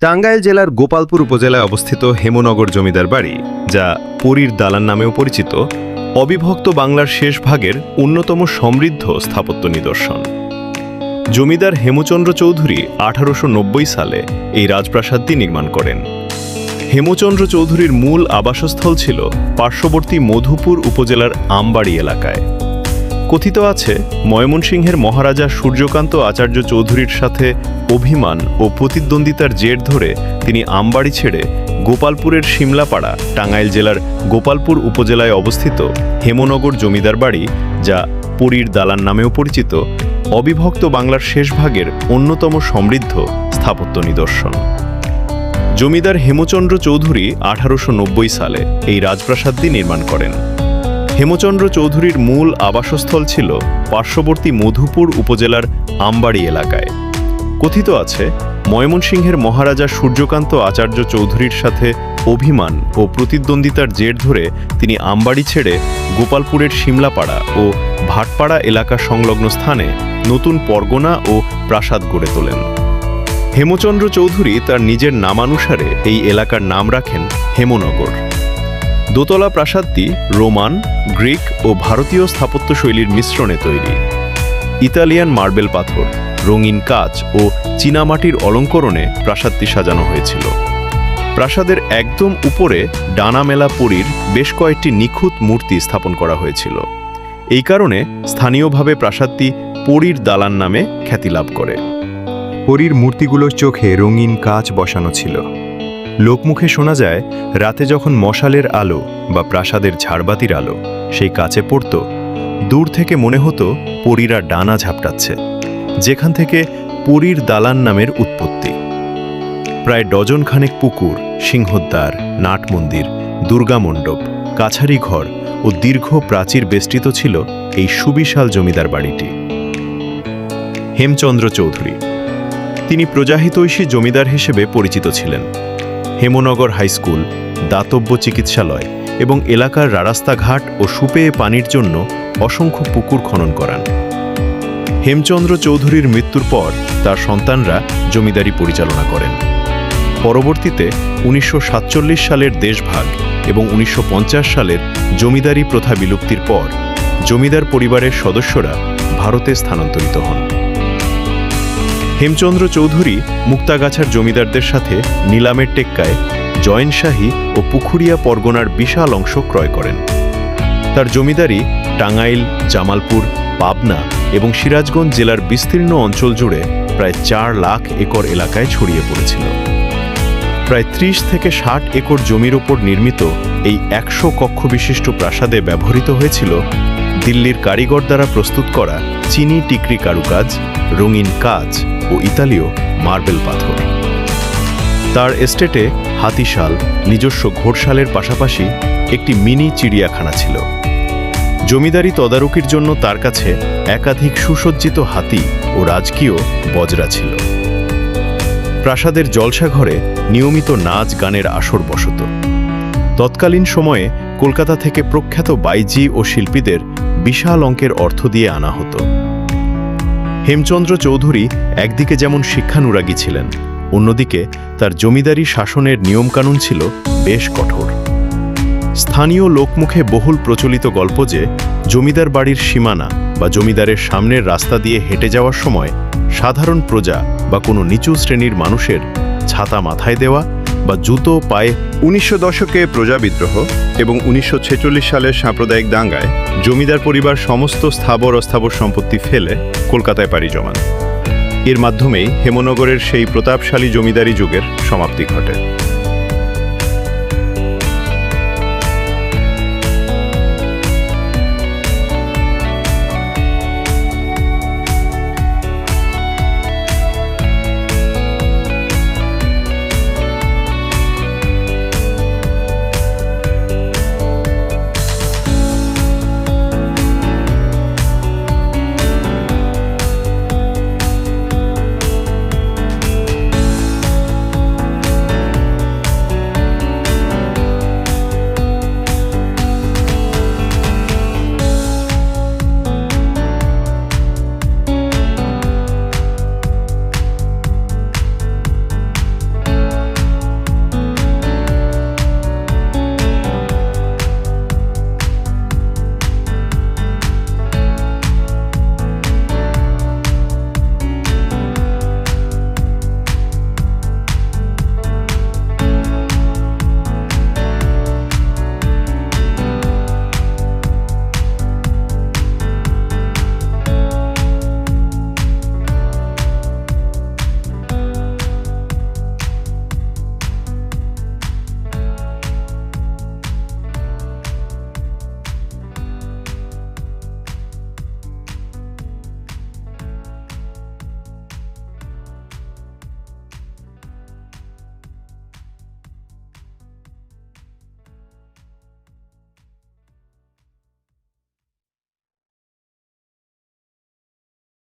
টাঙ্গাইল জেলার গোপালপুর উপজেলায় অবস্থিত হেমনগর জমিদার বাড়ি, যা পরীর দালান নামেও পরিচিত, অবিভক্ত বাংলার শেষ ভাগের অন্যতম সমৃদ্ধ স্থাপত্য নিদর্শন। জমিদার হেমচন্দ্র চৌধুরী 1890 সালে এই রাজপ্রাসাদটি নির্মাণ করেন। হেমচন্দ্র চৌধুরীর মূল আবাসস্থল ছিল পার্শ্ববর্তী মধুপুর উপজেলার আমবাড়ি এলাকায়। কথিত আছে, ময়মনসিংহের মহারাজা সূর্যকান্ত আচার্য চৌধুরীর সাথে অভিমান ও প্রতিদ্বন্দ্বিতার জের ধরে তিনি আমবাড়ি ছেড়ে গোপালপুরের শিমলাপাড়া, টাঙ্গাইল জেলার গোপালপুর উপজেলায় অবস্থিত হেমনগর জমিদার বাড়ি, যা পরীর দালান নামেও পরিচিত, অবিভক্ত বাংলার শেষ ভাগের অন্যতম সমৃদ্ধ স্থাপত্য নিদর্শন। জমিদার হেমচন্দ্র চৌধুরী 1890 সালে এই রাজপ্রাসাদটি নির্মাণ করেন। হেমচন্দ্র চৌধুরীর মূল আবাসস্থল ছিল পার্শ্ববর্তী মধুপুর উপজেলার আমবাড়ি এলাকায়। কথিত আছে, ময়মনসিংহের মহারাজা সূর্যকান্ত আচার্য চৌধুরীর সাথে অভিমান ও প্রতিদ্বন্দ্বিতার জের ধরে তিনি আমবাড়ি ছেড়ে গোপালপুরের শিমলাপাড়া ও ভাটপাড়া এলাকা সংলগ্ন স্থানে নতুন পরগনা ও প্রাসাদ গড়ে তোলেন। হেমচন্দ্র চৌধুরী তার নিজের নামানুসারে এই এলাকার নাম রাখেন হেমনগর। দোতলা প্রাসাদটি রোমান, গ্রিক ও ভারতীয় স্থাপত্যশৈলীর মিশ্রণে তৈরি। ইতালিয়ান মার্বেল পাথর, রঙিন কাচ ও চীনামাটির অলঙ্করণে প্রাসাদটি সাজানো হয়েছিল। প্রাসাদের একদম উপরে ডানা মেলা পরীর বেশ কয়েকটি নিখুঁত মূর্তি স্থাপন করা হয়েছিল। এই কারণে স্থানীয়ভাবে প্রাসাদটি পরীর দালান নামে খ্যাতি লাভ করে। পরীর মূর্তিগুলোর চোখে রঙিন কাচ বসানো ছিল। লোকমুখে শোনা যায়, রাতে যখন মশালের আলো বা প্রাসাদের ঝাড়বাতির আলো সেই কাচে পড়ত, দূর থেকে মনে হতো পরীরা ডানা ঝাপটাচ্ছে, যেখান থেকে পরীর দালান নামের উৎপত্তি। প্রায় ডজনখানেক পুকুর, সিংহদ্বার, নাট মন্দির, দুর্গা মণ্ডপ, কাছারি ঘর ও দীর্ঘ প্রাচীর বেষ্টিত ছিল এই সুবিশাল জমিদার বাড়িটি। হেমচন্দ্র চৌধুরী, তিনি প্রজাহিতৈষী জমিদার হিসেবে পরিচিত ছিলেন। হেমনগর হাইস্কুল, দাতব্য চিকিৎসালয় এবং এলাকার রাস্তাঘাট ও সুপেয় পানির জন্য অসংখ্য পুকুর খনন করান। হেমচন্দ্র চৌধুরীর মৃত্যুর পর তার সন্তানরা জমিদারি পরিচালনা করেন। পরবর্তীতে 1947 সালের দেশভাগ এবং 1950 সালের জমিদারি প্রথা বিলুপ্তির পর জমিদার পরিবারের সদস্যরা ভারতে স্থানান্তরিত হন। হেমচন্দ্র চৌধুরী মুক্তাগাছার জমিদারদের সাথে নিলামের টেক্কায় জয়েনশাহী ও পুখুরিয়া পরগনার বিশাল অংশ ক্রয় করেন। তার জমিদারি টাঙ্গাইল, জামালপুর, পাবনা এবং সিরাজগঞ্জ জেলার বিস্তীর্ণ অঞ্চল জুড়ে প্রায় 4 লাখ একর এলাকায় ছড়িয়ে পড়েছিল। প্রায় 30 থেকে 60 একর জমির ওপর নির্মিত এই 100 কক্ষ বিশিষ্ট প্রাসাদে ব্যবহৃত হয়েছিল দিল্লির কারিগর দ্বারা প্রস্তুত করা চিনি টিকরি কারুকাজ, রঙিন কাচ ও ইতালীয় মার্বেল পাথর। তার এস্টেটে হাতিশাল, নিজস্ব ঘোড়শালের পাশাপাশি একটি মিনি চিড়িয়াখানা ছিল। জমিদারি তদারকির জন্য তার কাছে একাধিক সুসজ্জিত হাতি ও রাজকীয় বজরা ছিল। প্রাসাদের জলসাঘরে নিয়মিত নাচ গানের আসর বসত। তৎকালীন সময়ে কলকাতা থেকে প্রখ্যাত বাইজি ও শিল্পীদের বিশাল অঙ্কের অর্থ দিয়ে আনা হতো। হেমচন্দ্র চৌধুরী একদিকে যেমন শিক্ষানুরাগী ছিলেন, অন্যদিকে তার জমিদারি শাসনের নিয়মকানুন ছিল বেশ কঠোর। স্থানীয় লোকমুখে বহুল প্রচলিত গল্প যে জমিদার বাড়ির সীমানা বা জমিদারের সামনের রাস্তা দিয়ে হেঁটে যাওয়ার সময় সাধারণ প্রজা বা কোনো নিচু শ্রেণীর মানুষের ছাতা মাথায় দেওয়া বা জুতো পায়ে। 1900 দশকে প্রজা বিদ্রোহ এবং 1946 সালের সাম্প্রদায়িক দাঙ্গায় জমিদার পরিবার সমস্ত স্থাবর অস্থাবর সম্পত্তি ফেলে কলকাতায় পাড়ি জমান। এর মাধ্যমেই হেমনগরের সেই প্রতাপশালী জমিদারি যুগের সমাপ্তি ঘটে।